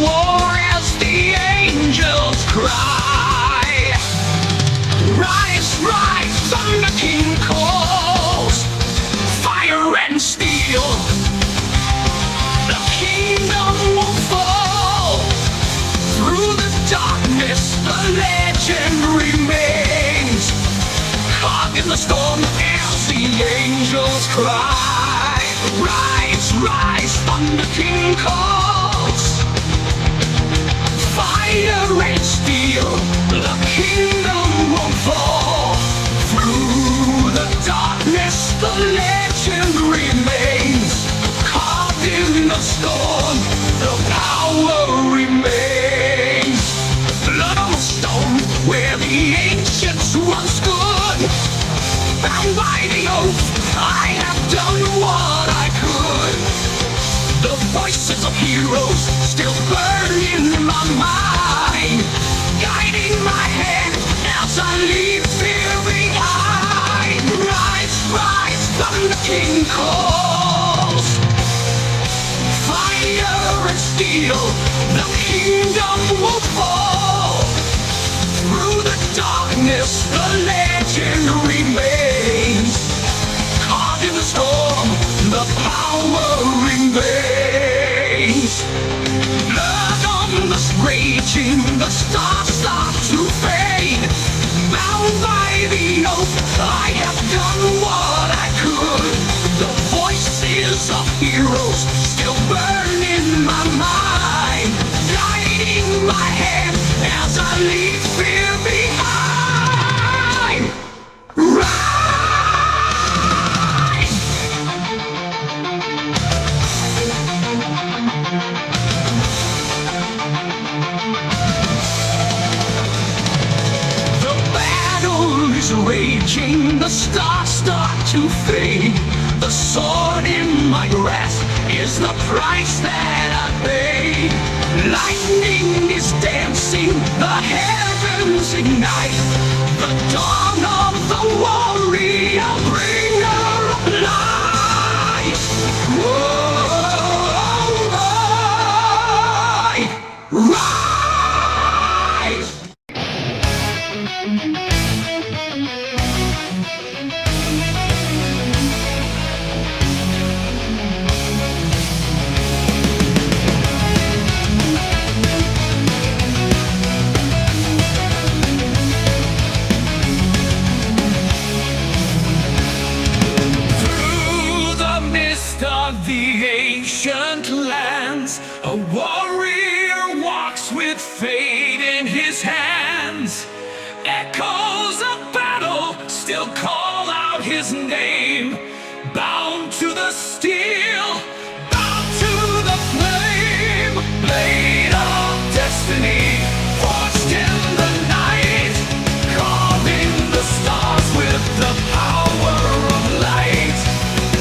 war as the angels cry. Rise, rise, Thunder King calls, fire and steel. The kingdom will fall. Through the darkness, the legend remains. Caught in the storm as the angels cry. Rise, rise, Thunder King calls, fire and steel. The kingdom won't fall. Through the darkness, the legend remains. Caught in the storm, the power remains. Blood on the stone, where the ancients once stood. Bound by the oath, I have done what I could. The voices of heroes still burn in my mind, guiding my hand as I leave fear behind. Rise, rise, Thunder King calls, fire and steel. The kingdom will fall. Through the darkness, the legend remains. Caught in the storm, the power remains. Blood on the raging, the stars start to fade. Bound by the oath, I have done what I could. The voices of heroes still burn in my mind, guiding my hand as I leave fear behind. Rise! The battle is raging, the stars start to fade. The sword in my grasp is the price that I paid. Lightning is dancing, the heavens ignite. The dawn of the warrior bringer of light. Whoa, rise! The ancient lands, a warrior walks with fate in his hands. Echoes of battle still call out his name. Bound to the steel, bound to the flame. Blade of destiny, forged in the night, carving the stars with the power of light.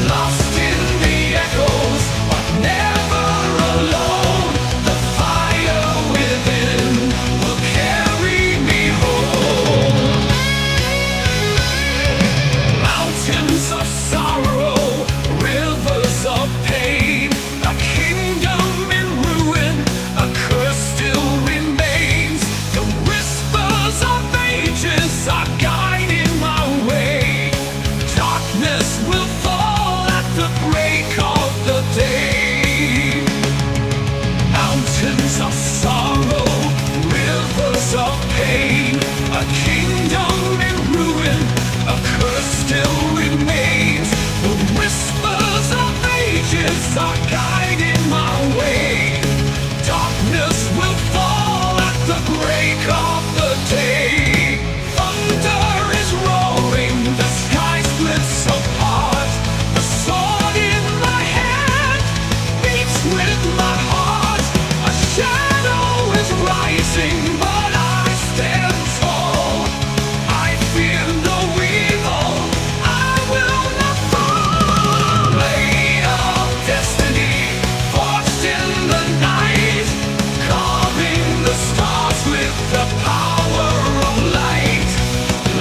Lost in the echoes, but never alone. The fire within will carry me home. Mountains of sorrow, rivers of pain, a kingdom in ruin, a curse still remains. The whispers of ages are guiding my way. Darkness will fall at the break of the day. Mountains of sorrow, rivers of pain, a kingdom in ruin, a curse still remains. The whispers of ages are guiding my way. Darkness will fall at the break of the day. Thunder is roaring, the sky splits apart. The sword in my hand beats with my heart. A shadow is rising, but I stand tall. I fear no evil, I will not fall. Blade of destiny, forged in the night, carving the stars with the power of light.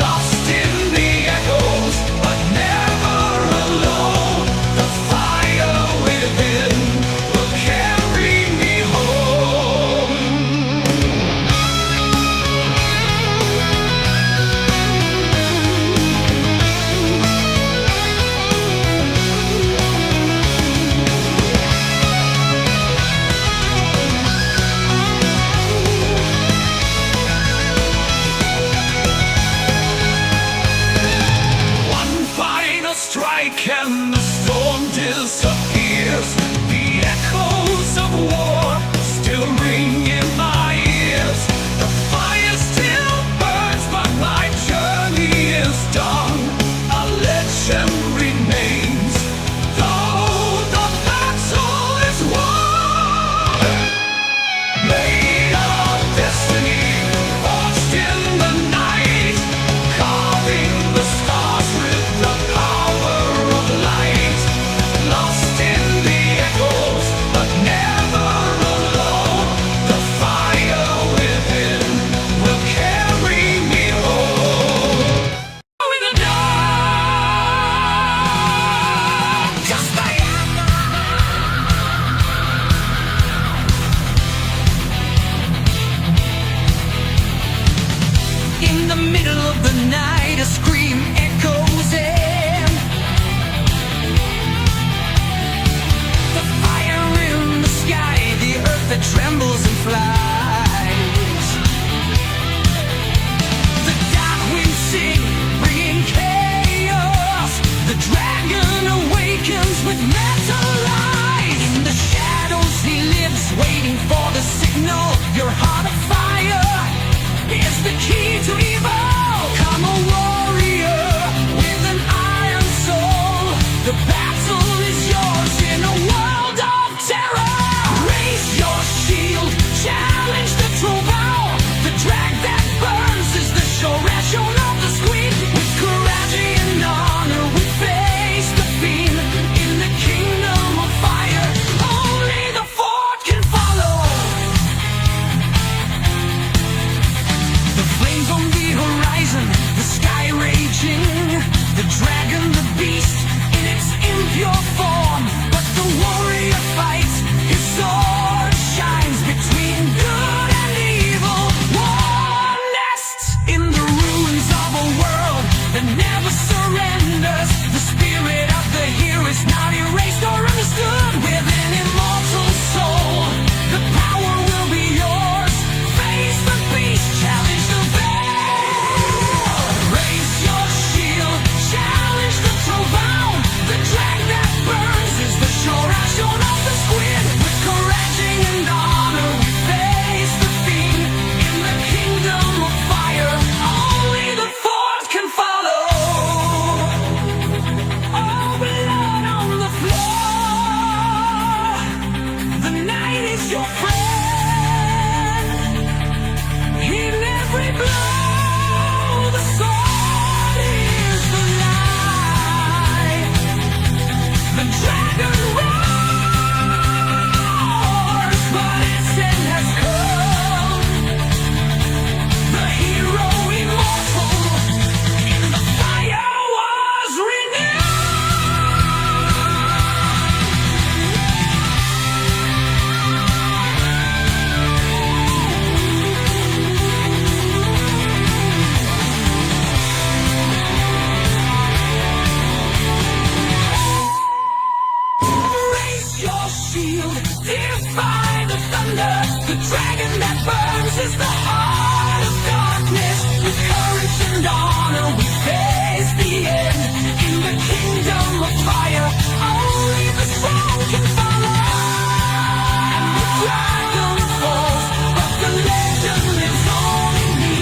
Lost in the echoes, but never alone. The fire within will carry me home. In the middle of the night, a scream echoes in. The fire in the sky, the earth that trembles and flies. The dark winds sing, bringing chaos. The dragon awakens with metal eyes. In the shadows he lives, waiting for the signal. Your heart of fire is the key to evil. Come a warrior with an iron soul. The battle is yours in a world of terror. Raise your shield, challenge the true vow. The drag that burns is the sure ration of the squid. With courage and honor we face the fiend. In the kingdom of fire, only the fort can follow. The flames on the horizon, the sky raging. The dragon, the beast, in its impure form. But the warrior fights, his sword shines between good and evil. War nests in the ruins of a world that never surrenders. The spirit of the hero is not erased or understood. With an immortal soul, the power will be yours. Face the beast, challenge the veil. Raise your shield, challenge the true vow. The drag that burns is the sure ration of the squid. With courage and honor we face the fiend. In the kingdom of fire, only the fort can follow. All blood on the floor. The night is your friend. In every blow, the sword is the light. The dragon roars, but its end has come. The hero immortal in the fire was renewed. Raise your shield, defy the thunder. The dragon that burns is the heart of darkness. With courage and honor we face the end. In the kingdom of fire, only the strong can follow. And the dragon falls, but the legend lives on in me.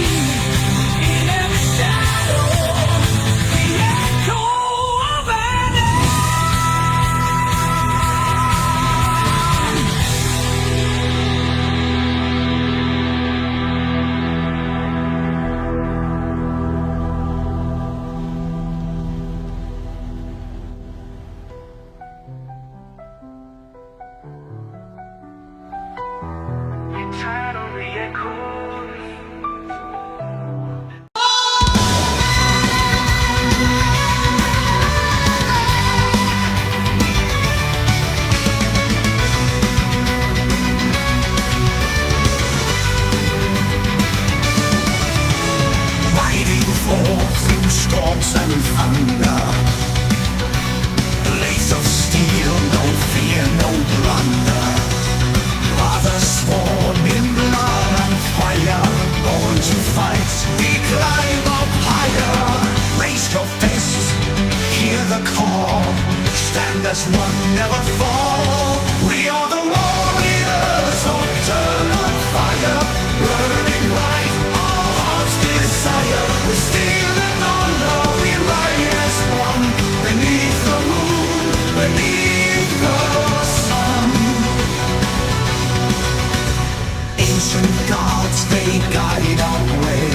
In every shadow, the echo of an end. Eternally echoes. Riding forth through storms and thunder. Blades of steel, no fear, no blunder. Brothers sworn in blood and fire, born to fight, we climb up higher. Raise your fists, hear the call. Stand as one, never fall. We are the warriors of eternal fire, burning bright, our hearts desire. We steal and honor, we rise as one. Beneath the moon, beneath the sun. Ancient gods, they guide our way.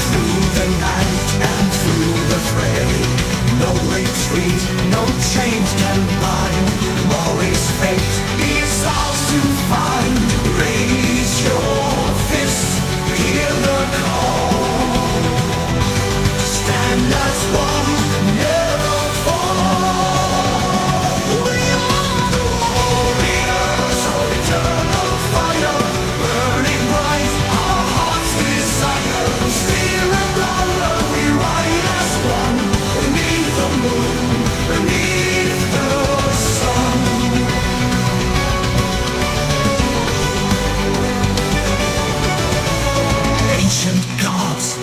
Through the night and through the fray. No retreat, no chains can bind. War is fate, is ours to find. Raise your fist, hear the call. Stand as one, never fall. We are the warriors of eternal fire, burning bright, our hearts desire.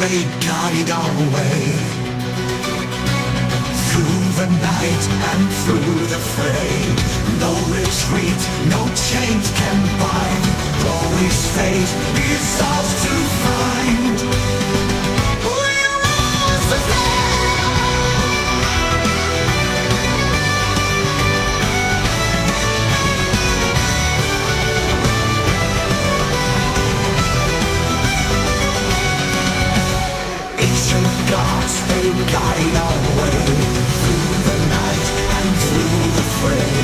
they guide our way. Through the night and through the fray, no retreat, no chains can bind. Glory's fate is ours to find. We rise again. Ancient gods, they guide our way. Through the night and through the fray,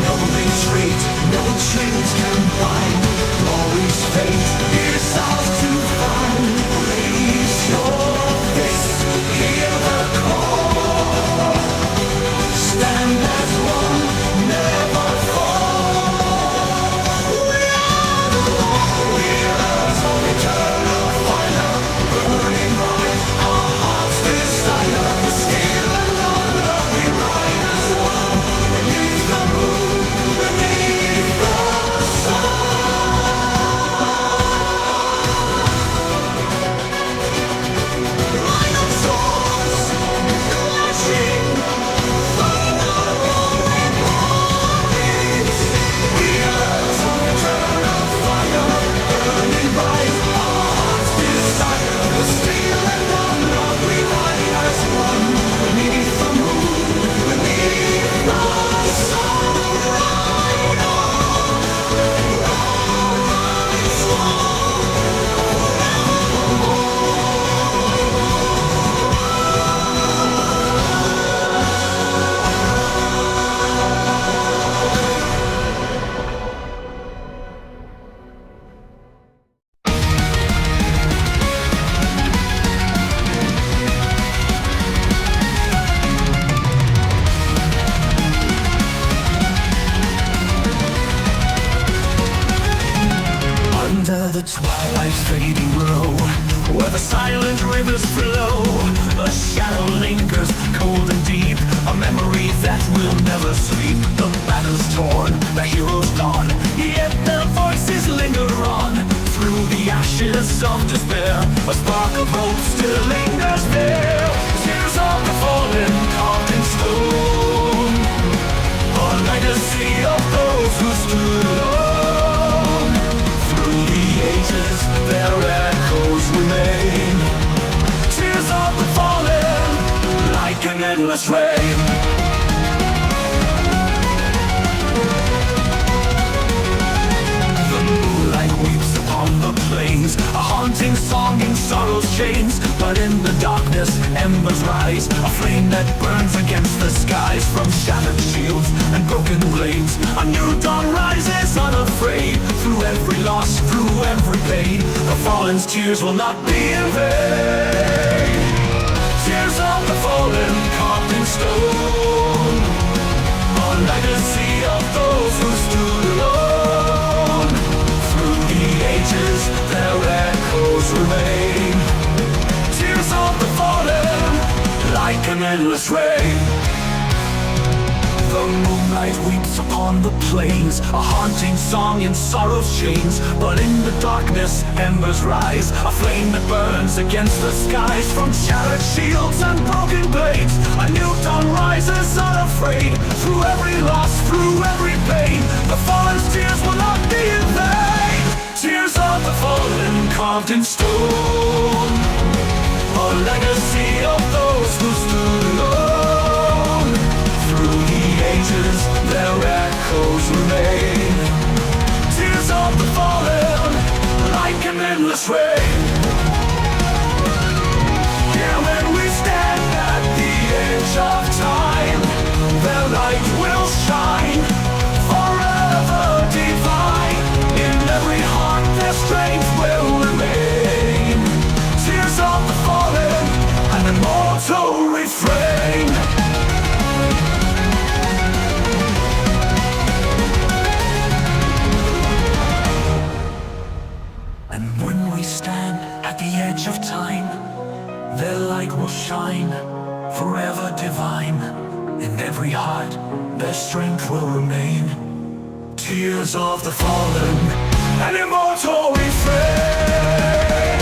no retreat, no chains can bind. Glory's fate is ours to find. Raise your fist, hear the call. Stand as one, never fall. We are the law, we are the eternal fire, burning bright, our hearts desire. Still alone, we ride as one, beneath the moon, beneath the sun. Line of swords, clashing, fighting our roaring armies. We are the eternal fire, burning bright, our hearts desire. Still alone, we ride as one, beneath the moon, beneath the sun. Ride on, rise on. Under the twilight's fading glow, where the silent rivers flow, a shadow lingers cold and deep, a memory that will never sleep. The banner's torn, the hero's gone, yet their voices linger on. Through the ashes of despair, a spark of hope still lingers there. Tears of the fallen carved in stone, a legacy of those who stood alone. Through the ages, their echoes remain. Tears of the fallen, like an endless rain. The moonlight weeps upon the plains, a haunting song in sorrow's chains. But in the darkness, embers rise, a flame that burns against the skies. From shattered shields and broken blades, a new dawn rises unafraid. Through every loss, through every pain, the fallen's tears will not be in vain. Tears of the fallen carved in stone, a legacy of those who stood alone. Through the ages, their echoes remain. Tears of the fallen, like an endless rain. The moonlight weeps upon the plains, a haunting song in sorrow's chains. But in the darkness, embers rise, a flame that burns against the skies. From shattered shields and broken blades, a new dawn rises unafraid. Through every loss, through every pain, the fallen's tears will not be in vain. Tears of the fallen carved in stone, a legacy of those who stood alone. Through the ages, their echoes remain. Tears of the fallen, like an endless rain. Here when we stand at the edge of time, their light will shine, forever divine. In every heart their strength will remain. Tears of the fallen, an immortal refrain. And when we stand at the edge of time, their light will shine, forever divine. In every heart, their strength will remain. Tears of the fallen, an immortal refrain.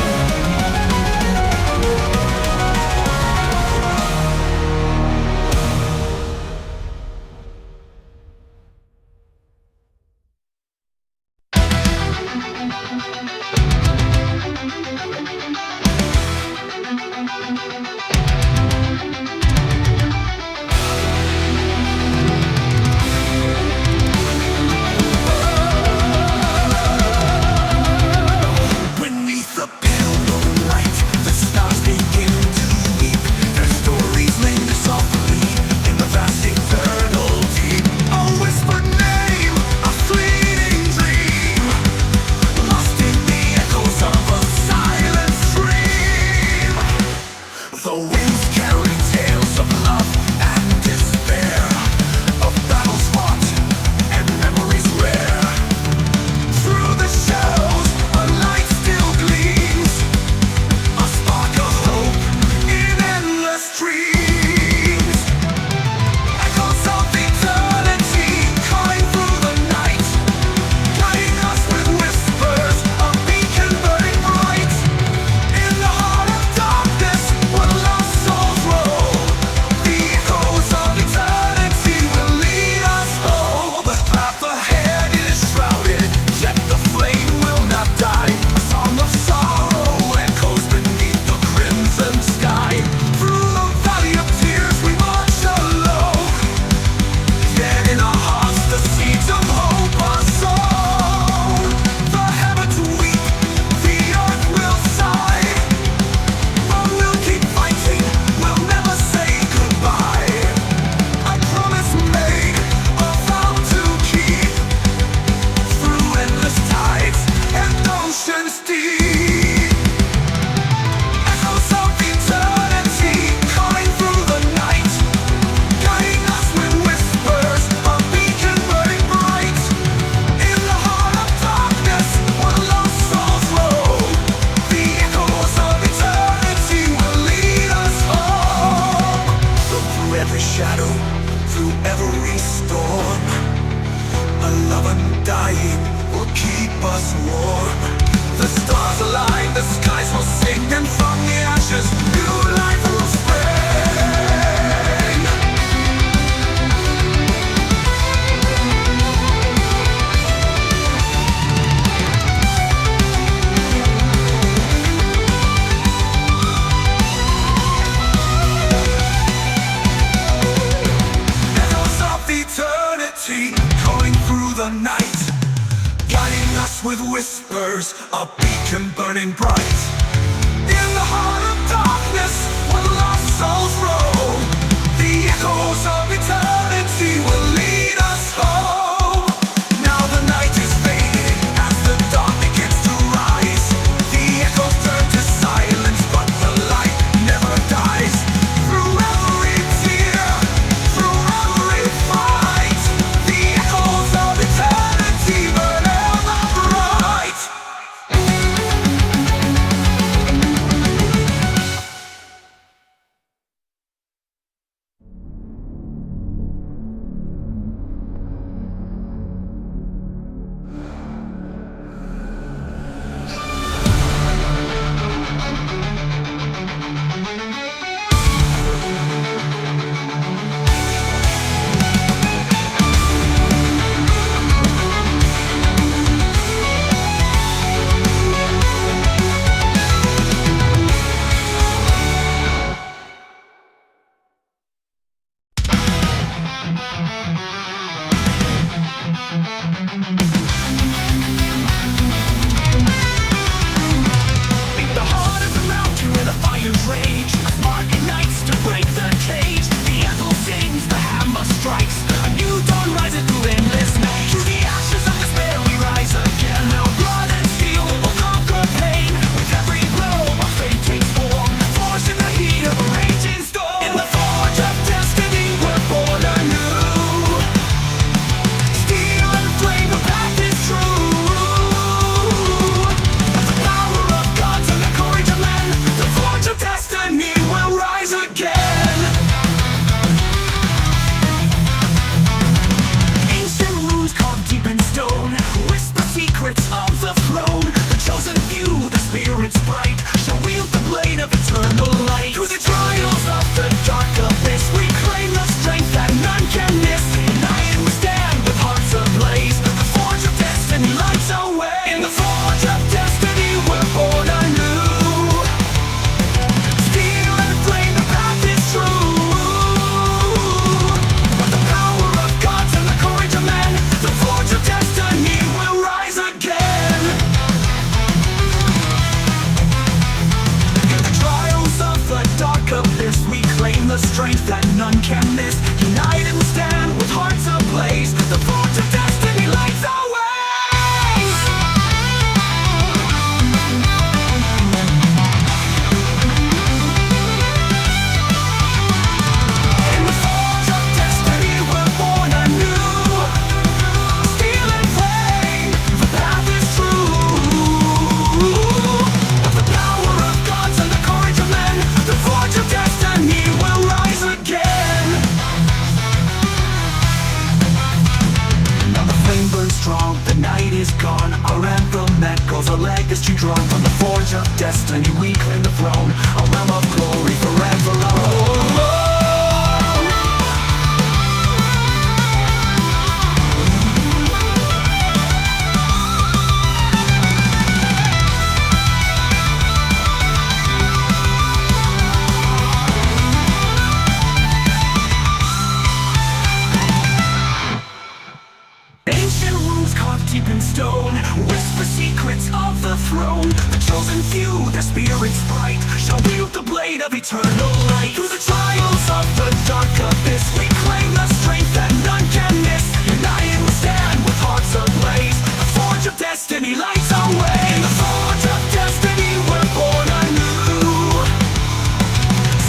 their spirits bright shall wield the blade of eternal light. Through the trials of the dark abyss, we claim the strength that none can miss. United we stand with hearts ablaze. The forge of destiny lights our way. In the forge of destiny we're born anew.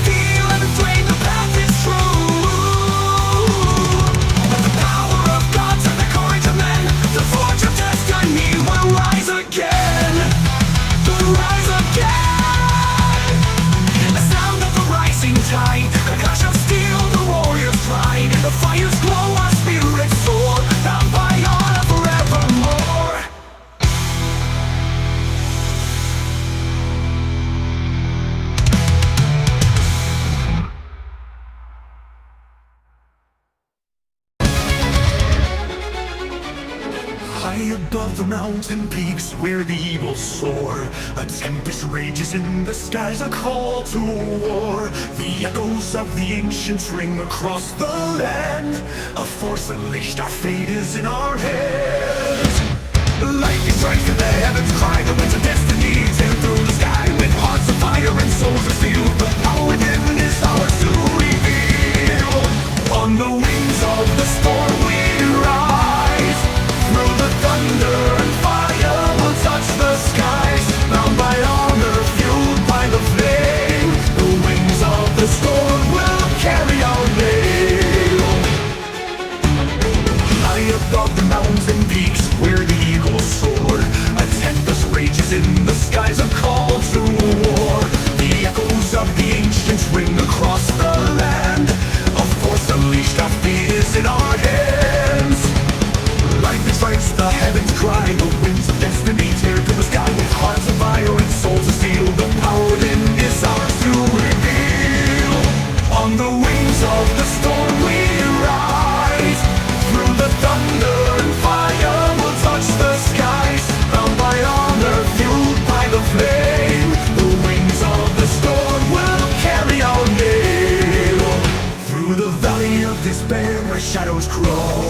Steel and flame, the path is true. With the power of gods and the courage of men, the forge of destiny will rise again. Will rise again. The sound of the rising tide, the clash of steel, the warrior's pride. In the fire's glow our spirits soar, bound by honor forevermore. High above the mountain peaks where the eagles soar, a tempest rages in the skies, a call to war. The echoes of the ancients ring across the land. A force unleashed, our fate is in our hands. Lightning strikes in the heavens, cry the winds of destiny. Tear through the sky with hearts of fire and souls of steel. The power within is ours to reveal. On the wings of the storm we rise. Through the thunder and fire will touch the skies. Bound by honor, fueled by the flame, the wings of the storm will carry our name. High above the mountain peaks where the eagles soar, a tempest rages in the skies, a call to war. The echoes of the ancients ring across the land. A force unleashed, our fate is in our hands. Lightning strikes, the heavens cry, the winds of destiny tear through the sky with hearts of fire and souls of steel. The power within is ours to reveal. On the wings of the storm we rise. Through the thunder and fire will touch the skies. Bound by honor, fueled by the flame, the wings of the storm will carry our name. Through the valley of despair where shadows crawl,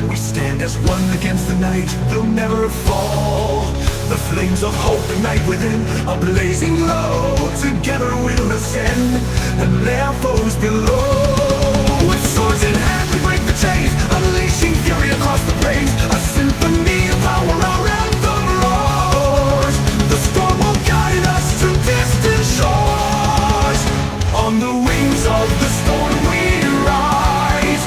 we stand as one against the night, they'll never fall. The flames of hope ignite within, a blazing low. Together we'll ascend and lay our foes below. With swords in hand we break the chains, unleashing fury across the plains. A symphony of power, our anthem roars. The storm will guide us to distant shores. On the wings of the storm we rise.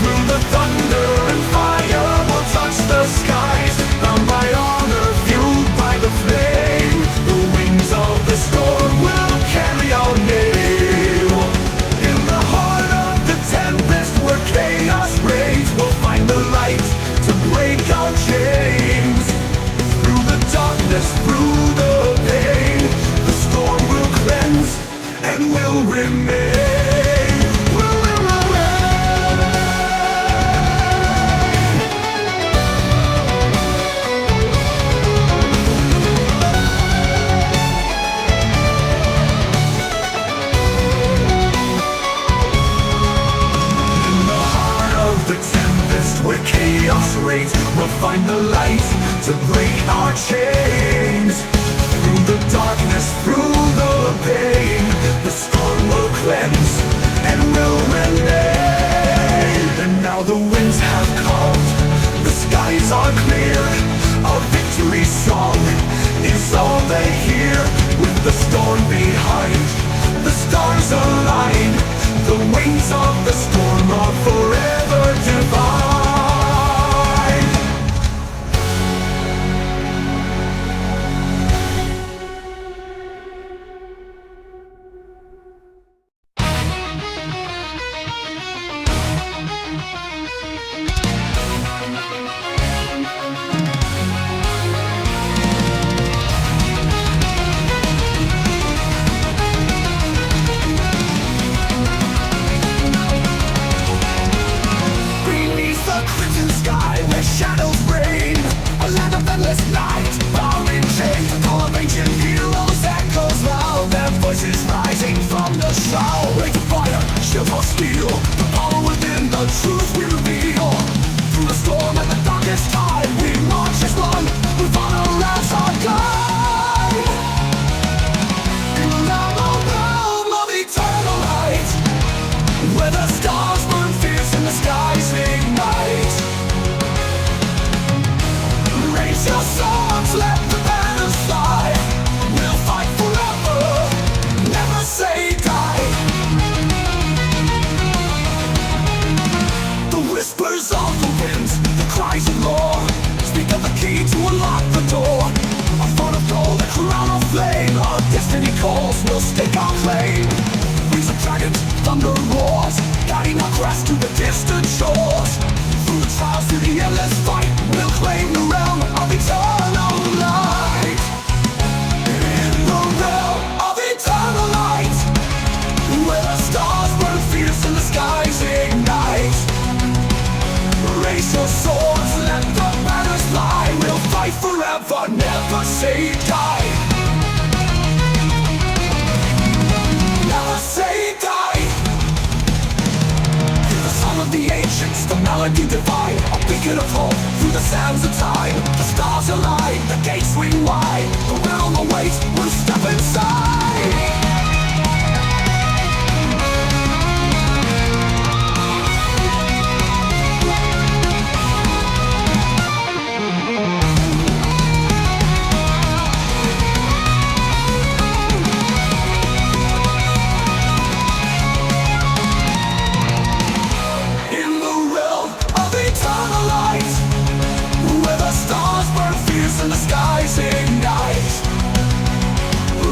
Through the thunder and fire will touch the skies. Bound by honor, fueled by the flame, the wings of the storm will carry our name. In the heart of the tempest where chaos reigns, we'll find the light to break our chains. Through the darkness, through the pain, the storm will cleanse and will remain. Where chaos reigns, we'll find the light to break our chains. Through the darkness, through the pain, the storm will cleanse and will remain. And now the winds have calmed, the skies are clear. Our victory song is all they hear. With the storm behind, the stars align. The wings of the storm are forever divine. heroes will stake our claim. Wings of dragons, thunder roars, guiding our crest to the distant shores. Through the trials to the endless fight, we'll claim the realm of eternal light. In the realm of eternal light, where the stars burn fierce and the skies ignite. Raise your swords, let the banners fly. We'll fight forever, never say die. Never say die. Hear the song of the ancients, the melody divine, a beacon of hope through the sands of time. The stars align, the gates swing wide. The realm awaits, we'll step inside. And the skies ignite.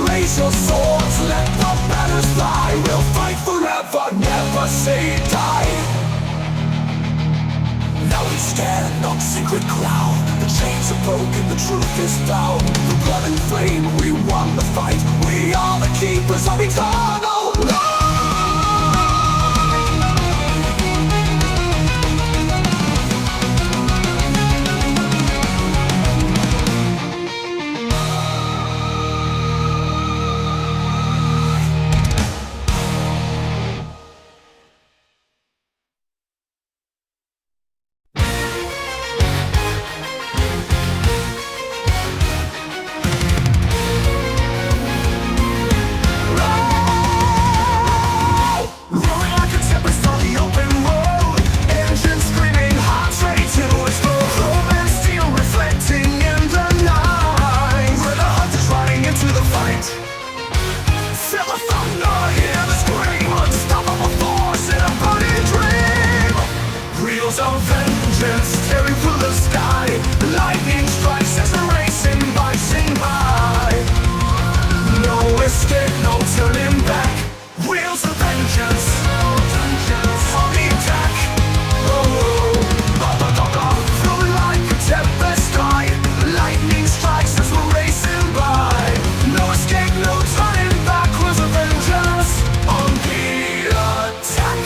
Raise your swords, let the banners fly. We'll fight forever, never say die. Now we stand on sacred ground. The chains are broken, the truth is found. The blood and flame, we won the fight. We are the keepers of eternal life. Of vengeance tearing through the sky, lightning strikes as they're racing by, sing by. No escape, no turning back. Wheels of vengeance, on the attack. Oh, through like a tempest sky, lightning strikes as we're racing by. No escape, no turning back. Wheels of vengeance on the attack.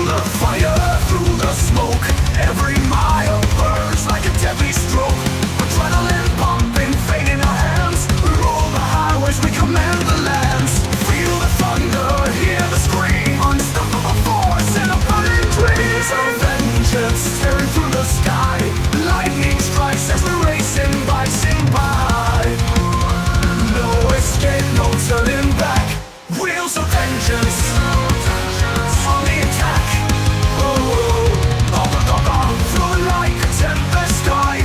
The fire, through the smoke, every mile burns like a deadly stroke. Adrenaline pumping, fate in our hands. Roll the highways, we command the lands. Feel the thunder, hear the scream. Unstoppable force in a burning dream. Of vengeance tearing through the sky, lightning strikes as we're racing by, sing by. No escape, no turning back. Wheels of vengeance on the attack. Through like a tempest sky,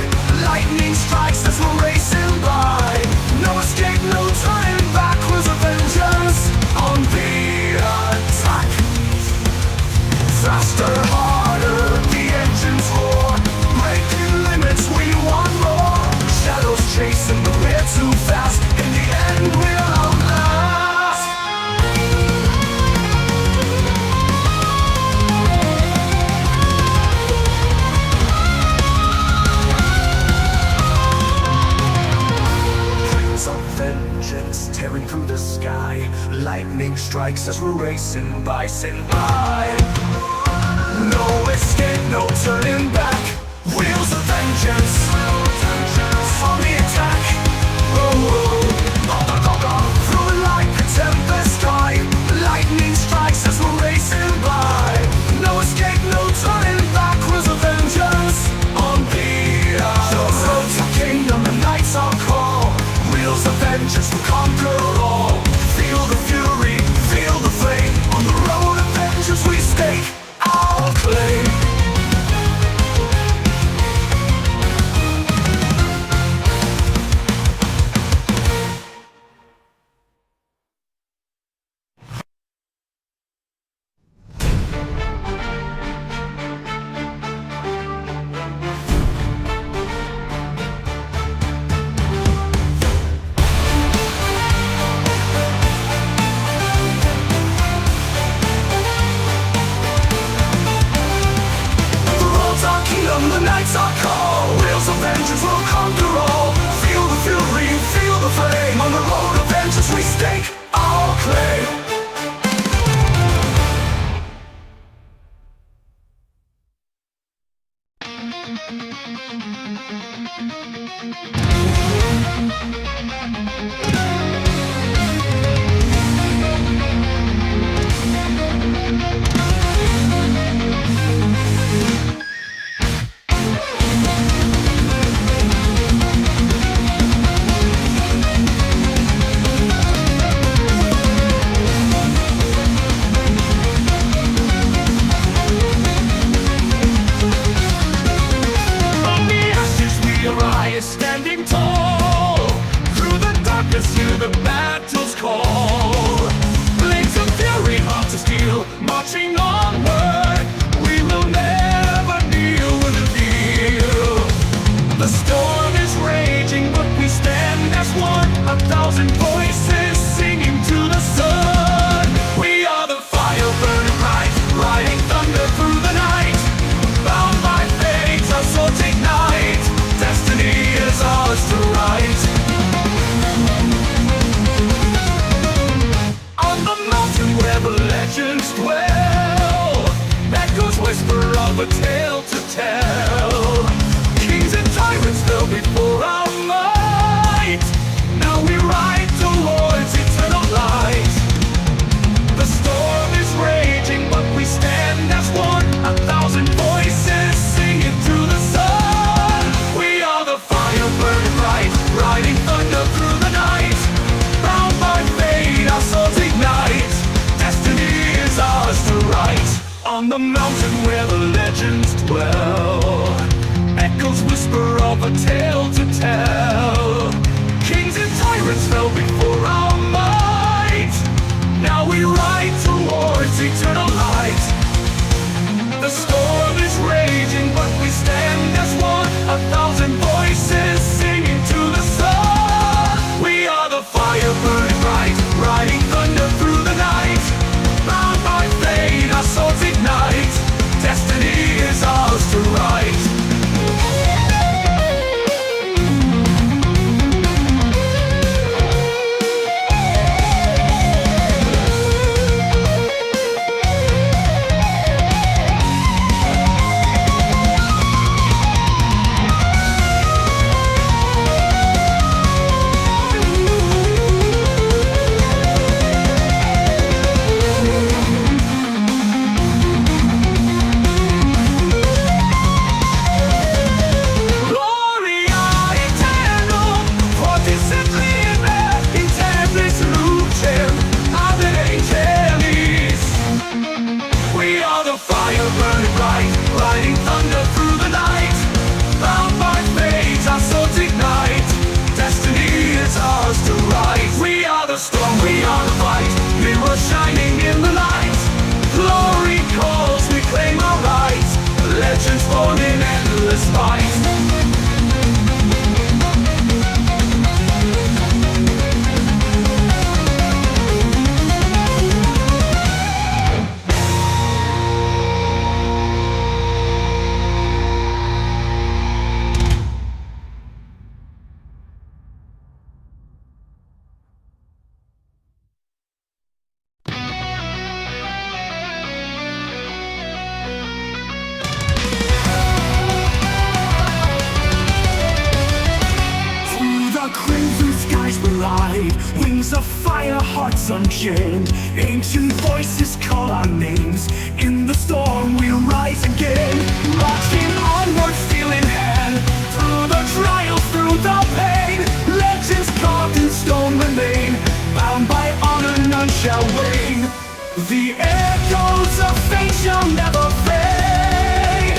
lightning strikes as we're racing by. No escape, no turning back. Wheels of vengeance on the attack. Faster, harder, the engines roar. Breaking limits, we want more. Shadows chasing the rear too fast. In the end, we'll outlast. Of vengeance tearing through the sky, lightning strikes as we're racing by, sing by. No escape, no turning back. Wheels of vengeance on the attack. Through like a tempest sky, lightning strikes as we're racing by. No escape, no turning back. Wheels of vengeance on the attack. The road to kingdom, the nights are call. Wheels of vengeance will conquer all. Feel the fury, feel the flame. On the road of vengeance we stake our claim. Standing tall, through the darkness hear the battle's call. Blades of fury, hearts of steel, marching onward. We will never kneel with a kneel. The storm is raging, but we stand as one. 1,000 voices singing to the sun. We are the fire burning bright, riding thunder through the night. Bound by fate, our swords ignite. Destiny is ours to write. On the mountain where the legends dwell, echoes whisper of a tale to tell. Kings and tyrants fell before our might. Now we ride towards eternal light. The storm is raging, but we stand as one. 1,000 voices singing through the sun. Burning bright, riding thunder through the night. Bound by fate, our swords ignite. Destiny is ours to write. On the mountain where the legends dwell, echoes whisper of a tale to tell. Kings and tyrants fell before our might. Now we ride towards eternal light. The storm is raging, but we stand as one. 1,000 voices singing to the sun. We are the fire burning bright, riding thunder through the night. Bound by fate, our swords ignite. Destiny is ours to write. Shining in the light, glory calls, we claim our rights. Legends born in endless fight. Wings of fire, hearts unchained. Ancient voices call our names. In the storm we'll rise again. Marching onward, steel in hand. Through the trials, through the pain. Legends carved in stone remain. Bound by honor, none shall wane. The echoes of fate shall never fade.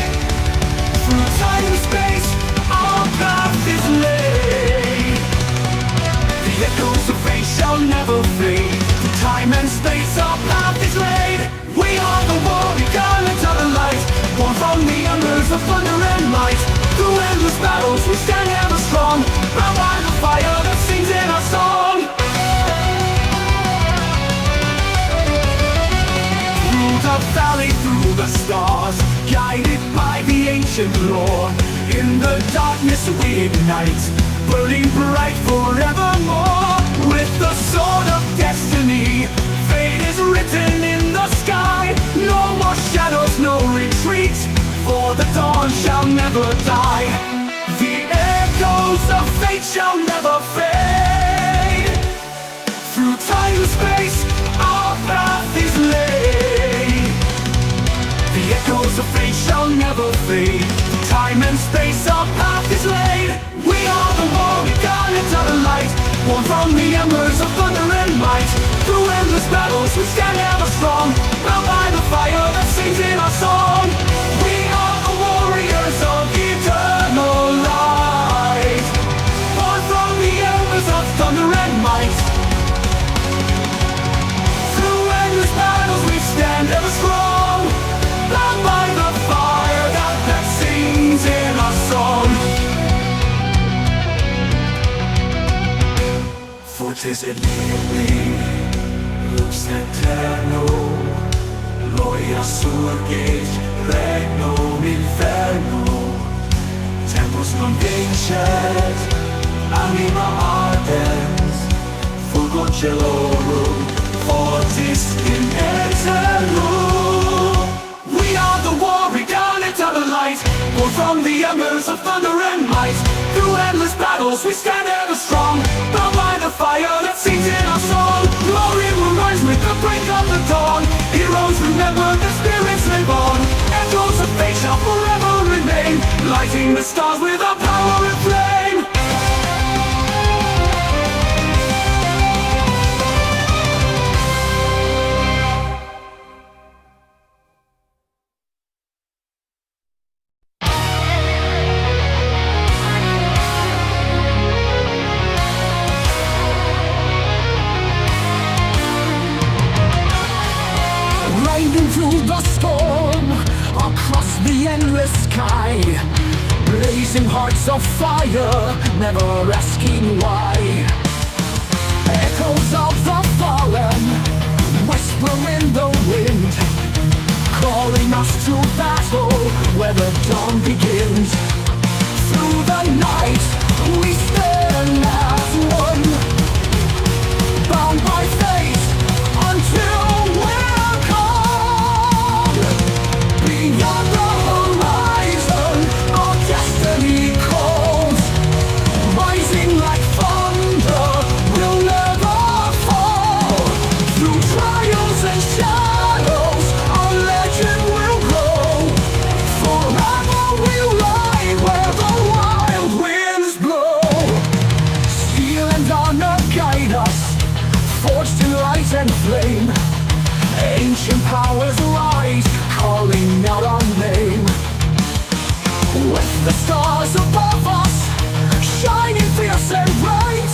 Through time and space, our path is laid. The echoes of fate shall never fade. Through time and space, our path is laid. We are the warrior garlands of the light, born from the embers of thunder and light. Through endless battles, we stand ever strong, bound by the fire that sings in our song. Through the valley, through the stars, guided by the ancient lore. In the darkness we ignite, burning bright forevermore. With the sword of destiny, fate is written in the sky. No more shadows, no retreat, for the dawn shall never die. The echo echoes of fate shall never fade. Through time and space, our path is laid. The echoes of fate shall never fade. Time and space, our path is laid. We are the warrior guardians of the light, born from the embers of thunder and might. Through endless battles we stand ever strong, bound by the fire that sings in our song. We are the warriors of eternal light, born from the embers of thunder and might. Through endless battles we stand ever strong, bound by the fire that sings in our song. For 'tis a living, lux eterno, gloria surgit, regnum inferno. Tempus non vincet, anima ardens, fulgo celorum, fortis in eterno. We are the warrior guardians of the light, born from the embers of thunder and might. Through endless battles we stand ever strong, bound by the fire that sings in our song. Glory will rise with the break of the dawn. Heroes remember, the spirits live on. Echoes of fate shall forever remain, lighting the stars with our power and flame. Riding through the storm, across the endless sky, blazing hearts of fire, never asking why. Echoes of the fallen whisper in the wind, calling us to battle where the dawn begins. Through the night we stand as one, bound by fate until we're gone. Beyond the horizon, our destiny calls. Rising like thunder, we'll never fall. Through trials and shadows, our legend will grow. Forever we'll lie where the wild winds blow. Steel and honor guide us, forged in light and flame. Ancient powers rise, calling out our name. With the stars above us, shining fierce and bright,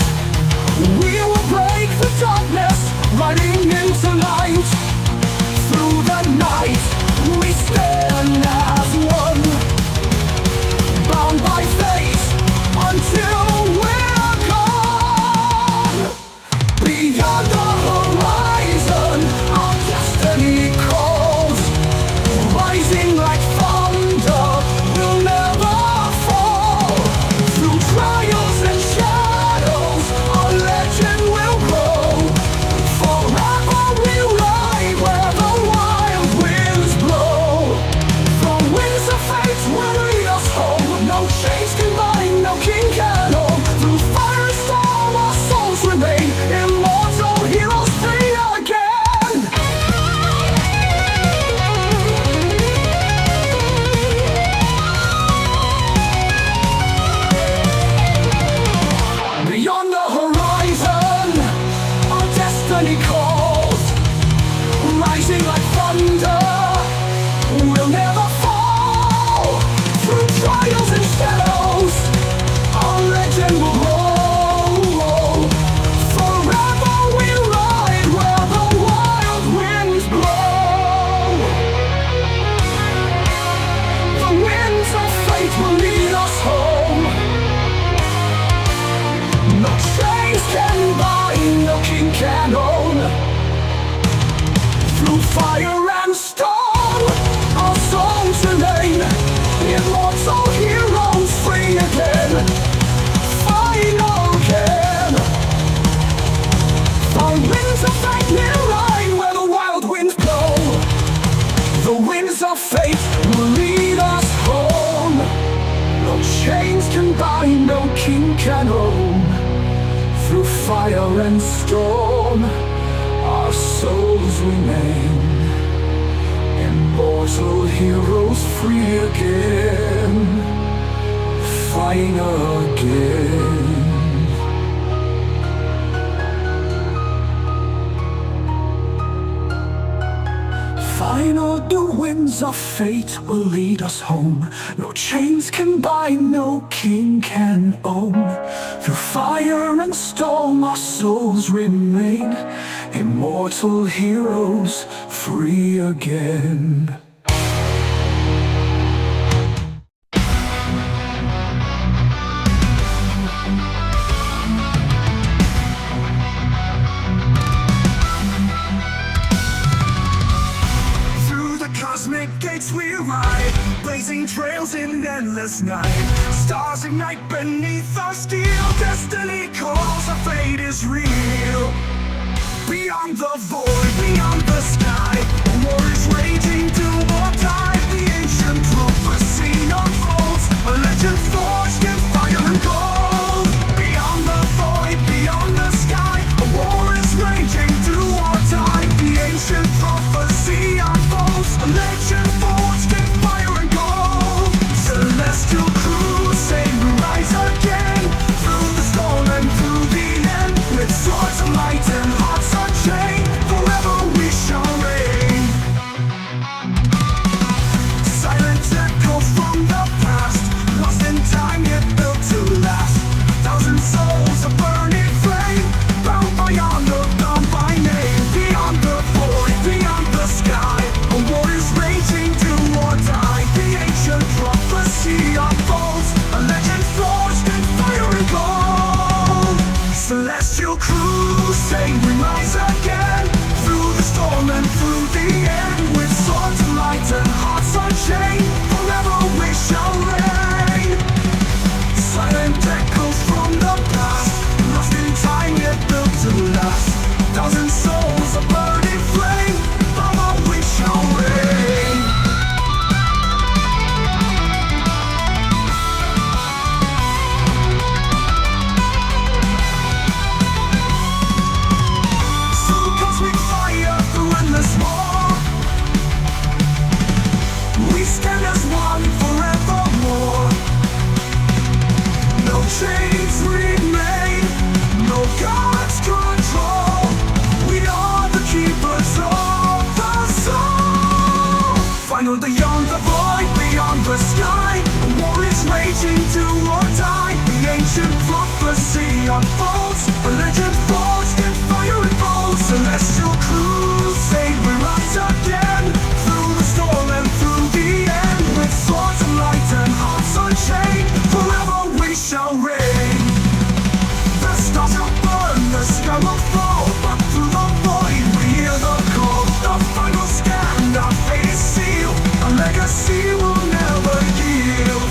we will break the darkness, riding into light. Through the night, we stand as one, bound by fate until we're gone. Beyond the horizon, our destiny calls. Rising like thunder, we'll never fall. Through trials and shadows, our legend will grow. Forever we'll ride where the wild winds blow. The winds of fate will lead us home. No chains can bind, no king can own. Through fire and storm, our souls remain immortal heroes free again. Beyond the horizon, our destiny calls. Rising like thunder, we'll never fall. Through trials and shadows, our legend will grow. Forever we'll ride where the wild winds blow. The winds of fate will lead us home. No chains can bind, no king can own. Through fire and storm, our songs remain. Immortal heroes free again, final again. The winds of fate will ride where the wild winds blow. The winds of fate will lead us home. No chains can bind, no king home. Through fire and storm, our souls remain immortal heroes, free again, flying again. Final, the winds of fate will lead us home. No chains can bind, no king can own. Through fire and storm our souls remain immortal heroes, free again. Cosmic gates we ride, blazing trails in endless night. Stars ignite beneath our steel. Destiny calls, our fate is real. Beyond the void, beyond the sky, a war is raging, do or die. The ancient prophecy unfolds, a legend forged in fire and gold. Beyond the void, beyond the sky, a war is raging, do or die. The ancient prophecy unfolds, a legend forged in fire and gold. Celestial crusade, we rise again, through the storm and through the end. With swords of light and hearts unchained, forever we shall reign. Silent echoes from the past, lost in time yet built to last. Thousand souls a burning flame, bound by honor, bound by name. Beyond the void, beyond the sky, a war is raging, do or die. The ancient prophecy unfolds, a legend forged in fire and gold. Celestial crusade, we rise again, through the storm and through the end. With swords of light and hearts unchained, forever we shall reign. Silent echoes from the past, lost in time yet built to last. Thousand souls a burning flame, forever we shall reign. Through cosmic fire, through endless war, we stand as one forevermore. No chains remain, no God's control. We are the keepers of the soul. Final, beyond the void, beyond the sky, a war is raging, do or die. The ancient prophecy unfolds, a legend forged in fire and gold. Celestial crusade, we rise again, through the storm and through the end. With swords of light and hearts unchained, forever we shall reign. The stars will burn, the sky will fall, but through the void we hear the call. The final stand, our fate is sealed, a legacy will never yield.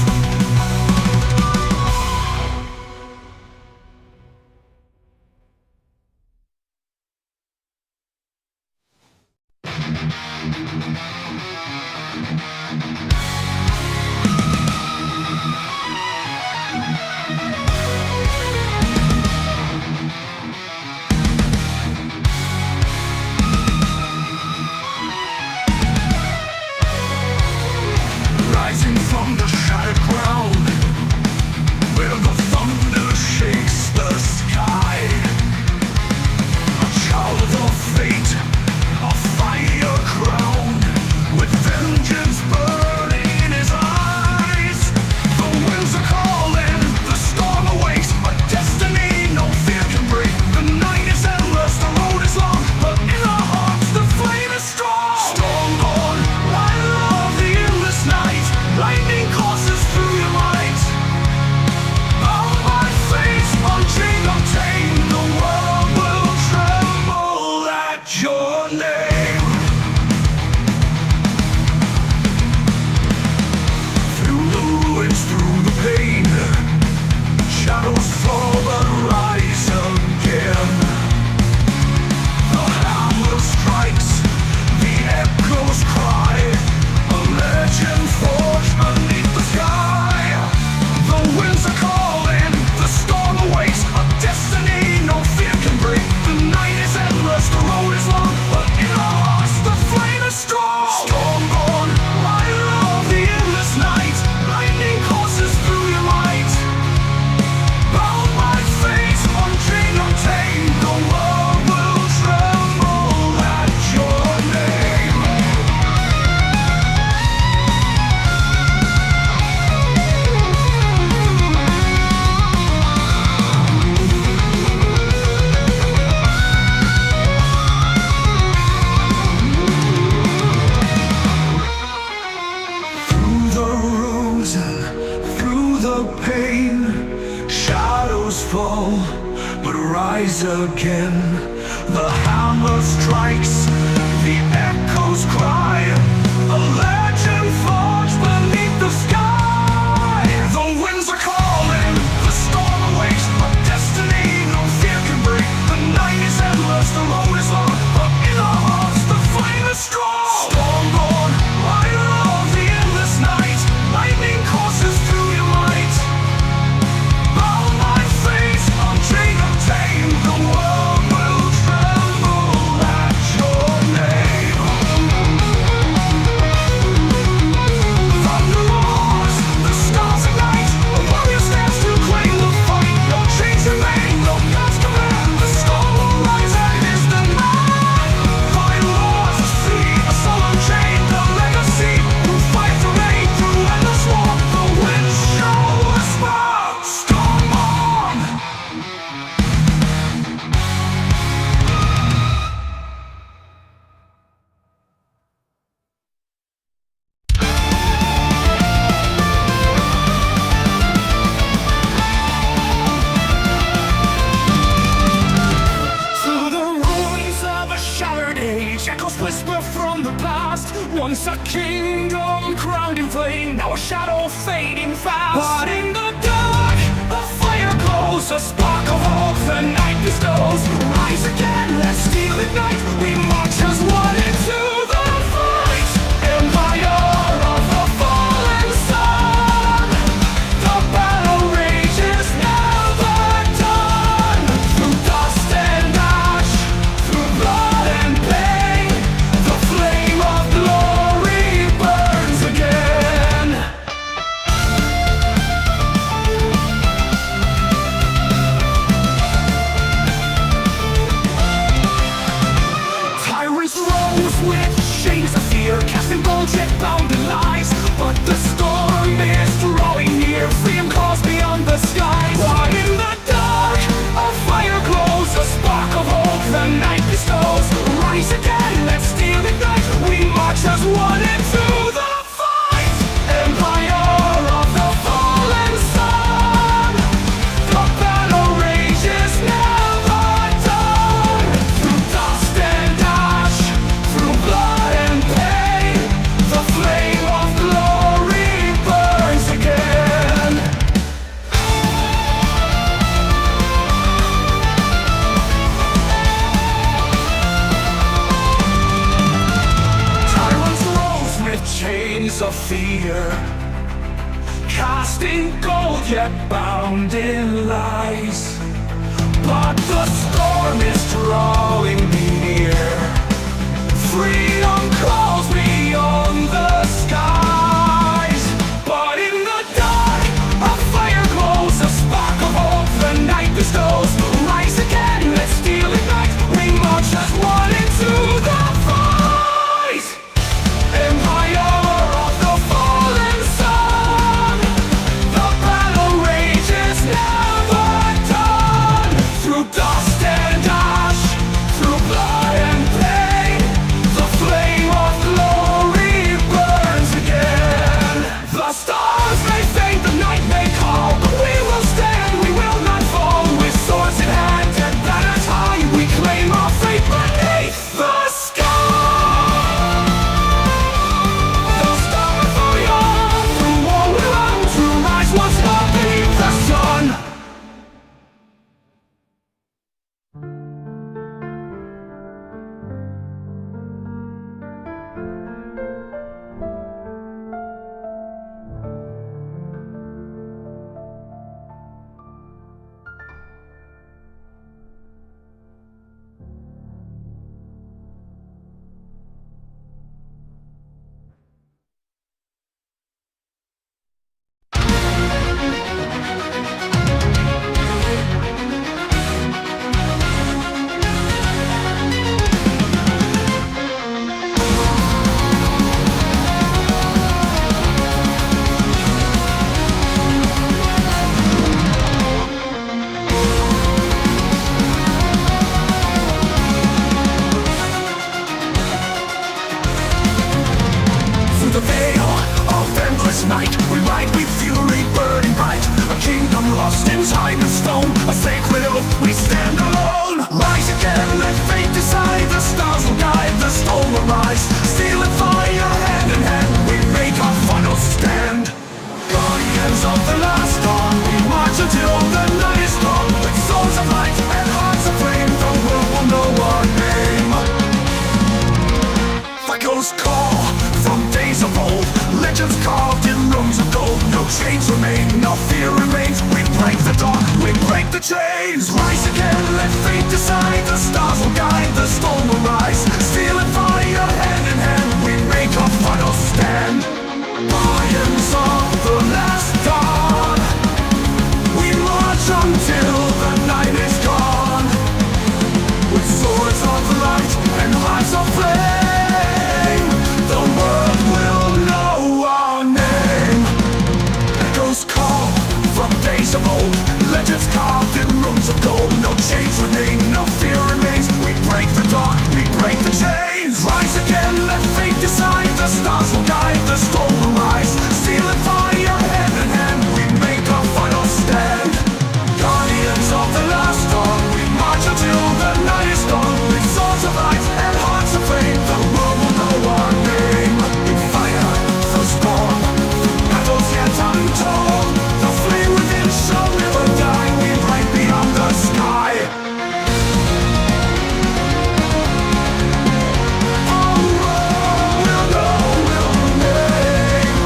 shadows fall, but rise again. The hammer strikes, the echoes cry, a legend forged beneath the sky. The winds are calling, the storm awaits, but destiny no fear can break. The night is endless, the road is long, but in our hearts the flame is strong. Stormborn, rider of the endless night, lightning courses through your might. Bow my face, unchained, untamed, the world will tremble at your name. Thunder roars, the stars ignite, a warrior stands to claim the fight. No chains remain, no God's command, the storm will rise and is the night. Fight roars the sea, a soul unchained, the legacy who fight to reign through endless war. The winds shall whisper, storm on. Through the ruins of a shattered age, echoes whisper from the past. Once a kingdom crowned in flame, now a shadow fading fast. But in the dark, a fire glows, a spark of hope the night bestows. Rise again, let steel ignite, we march as one into the fight. Empire of the fallen sun, the battle rages never done. Through dust and ash, through blood and pain, the flame of glory burns again. Tyrants rose with chains of fear, casting bullshit bounded lies. But the storm is drawing near, freedom calls beyond the skies. But in the dark, a fire glows, a spark of hope the night bestows. Rise again, let's steel ignite, we march as one into the fight. Empire of the fallen sun, the battle rages never done. Through dust and ash, through blood and pain, the flame of glory burns again. Tyrants rose with chains of fear, casting gold yet bound in lies. But the storm is drawing me near, freedom calls beyond the skies. But in the dark, a fire glows, a spark of hope the night bestows. Rise again, let's steel ignite, we march as one into the fight. Empire of the fallen sun, the battle rages never done. Through dust and ash, chains. Rise again, let fate decide. The stars will guide, the storm will rise. Steel and fire, hand in hand, we make our final stand. Guardians of the last dawn, we march until the night is gone. With swords of light and hearts of flame, the world will know our name. Echoes call from days of old, legends carved in rooms of gold. No chains remain, no fear remains. We break the dark, we break the chains. Rise again, let fate decide. The stars will guide, the storm will rise. Steel and fire, hand in hand, we make our final stand. Guardians of the last dawn, we march until the night is gone. With swords of light and hearts of flame, the world will know our name. In fire, firstborn, battles yet untold. The flame within shall never die. We bright beyond the sky. Our world will know our name.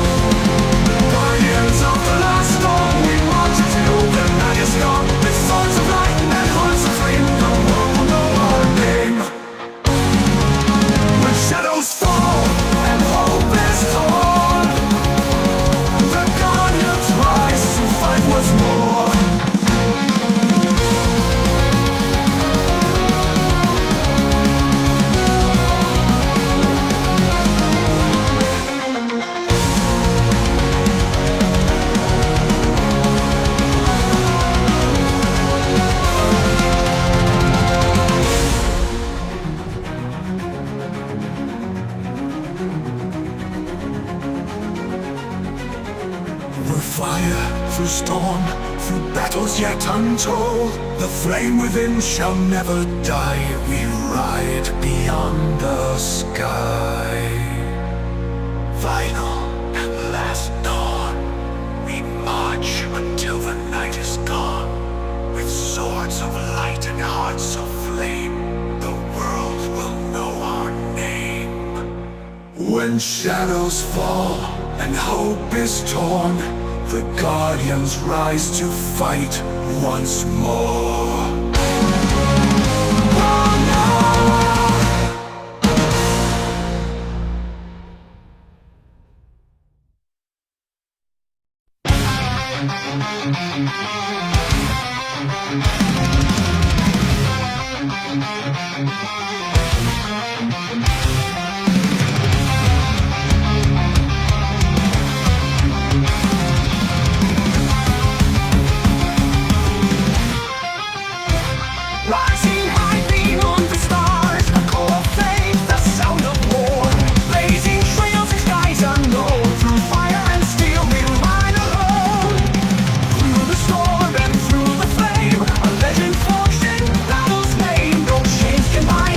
Guardians of the last dawn, we march until the night is gone. With swords of light and hearts of flame, the world will know our name. When shadows fall and hope is torn, the guardians rise to fight once more. Through fire, through storm, through battles yet untold, the flame within shall never die. We ride beyond the sky. Final and last dawn, we march until the night is gone. With swords of light and hearts of flame, the world will know our name. When shadows fall and hope is torn, the guardians rise to fight once more. Oh, no. Rising high beyond the stars, a call of faith, the sound of war. Blazing trails in skies unknown, through fire and steel we ride alone. Through the storm and through the flame, a legend forged in battle's name. No chains can bind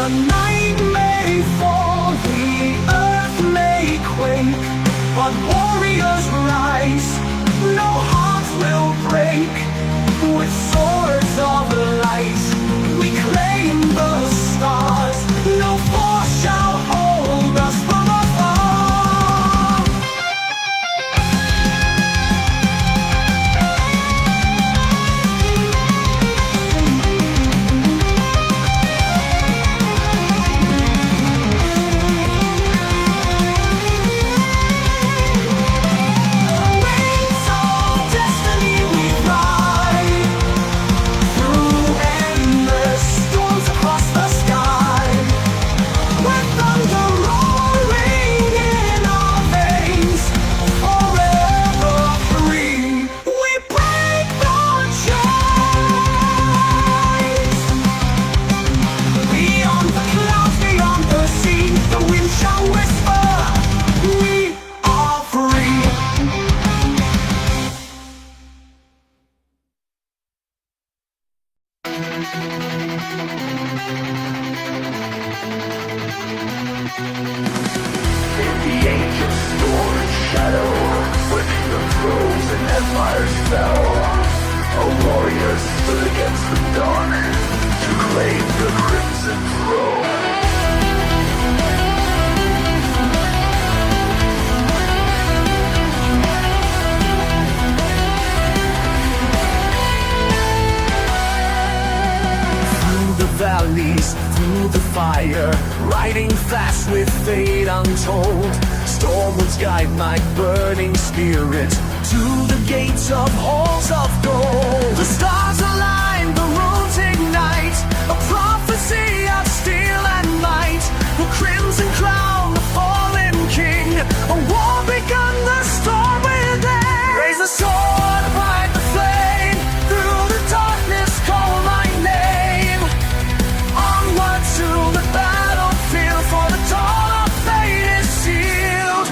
The night may fall, the earth may quake, but warriors rise, no heart will break. With swords of light, we claim the stars, no force shall hold us from afar. Wings of destiny we ride, through endless storms across the sky. With thunder roaring in our veins, forever free, we break the chains. Beyond the clouds, beyond the sea, the wind shall whisper, we are free. In the ancient storage shadow, where kingdoms rose and empires fell, a warrior stood against the dawn to claim the crimson throne. Through the valleys, through the fire, riding fast with fate untold. Stormwinds guide my burning spirit to the gates of halls of gold. The stars align, the runes ignite, a prophecy of steel and might. The crimson crown, the fallen king, a war begun, the storm within. Raise the sword, fight the flame, through the darkness call my name. Onward to the battlefield, for the dawn of fate is sealed.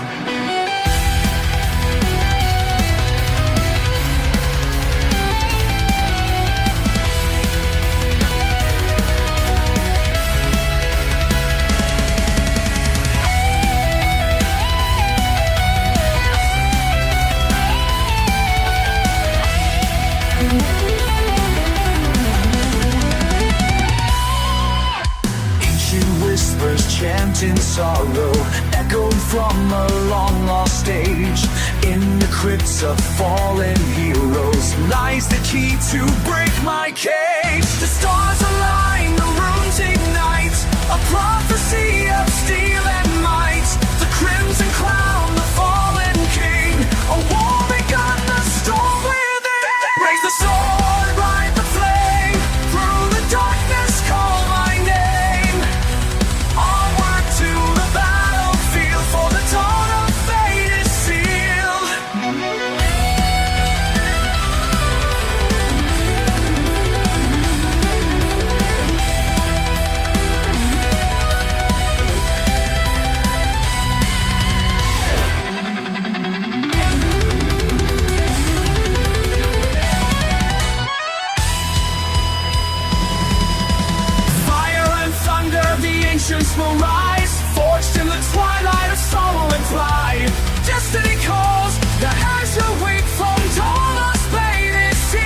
Ancient whispers chant in sorrow, echoed from a long lost stage. In the crypts of fallen heroes lies the key to break my cage. The stars align, the runes ignite, a prophecy of steel and might. The crimson crown, the fallen king, a war begun, the storm within. Raise the sword, ride the flame, through the darkness call my name. Onward to the battlefield, for the dawn of fate is sealed. Fire and thunder, the ancients will rise, forged in the twilight of sorrow and pride. Destiny calls, the hands shall wake from dawnless pain and sea.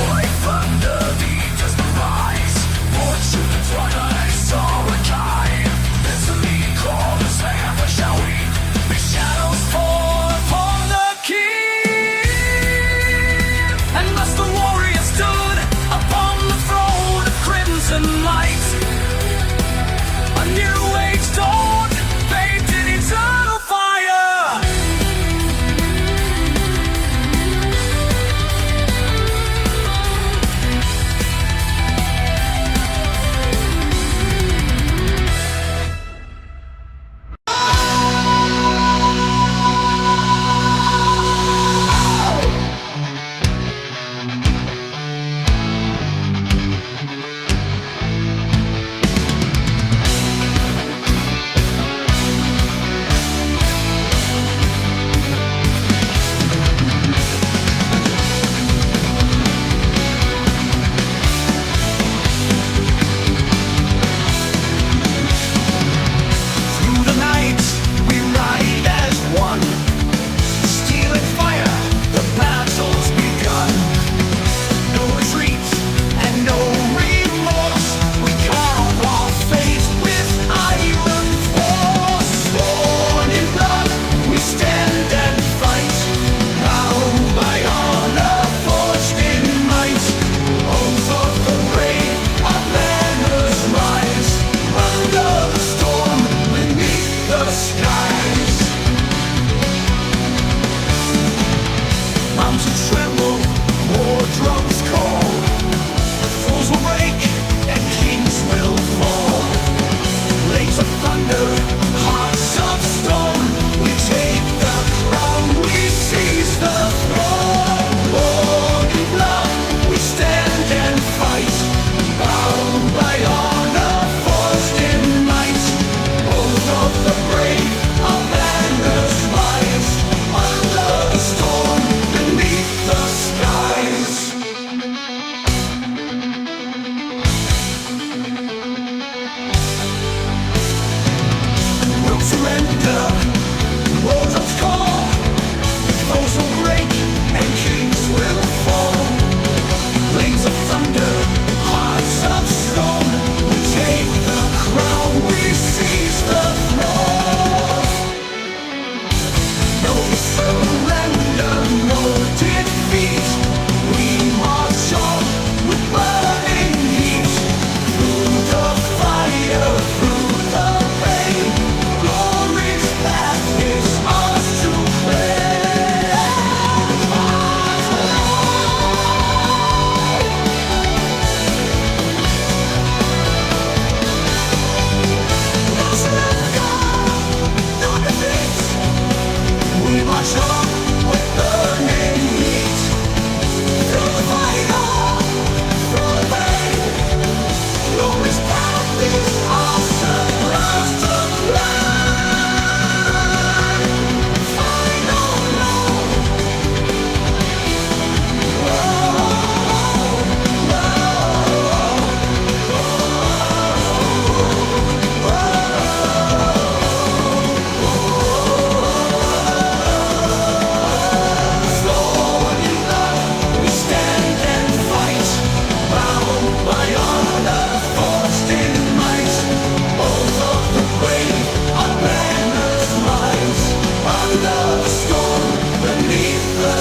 Like thunder, the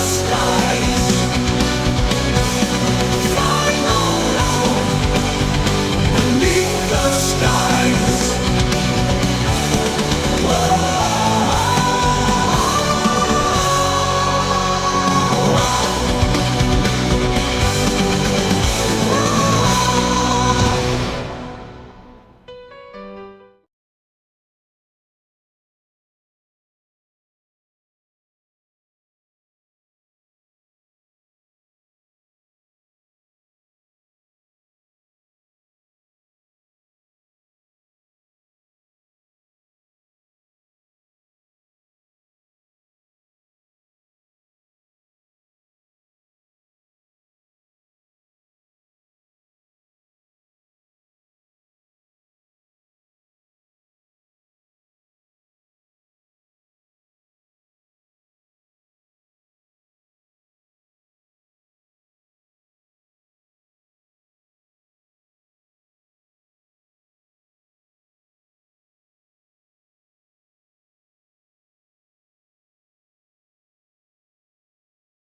stars.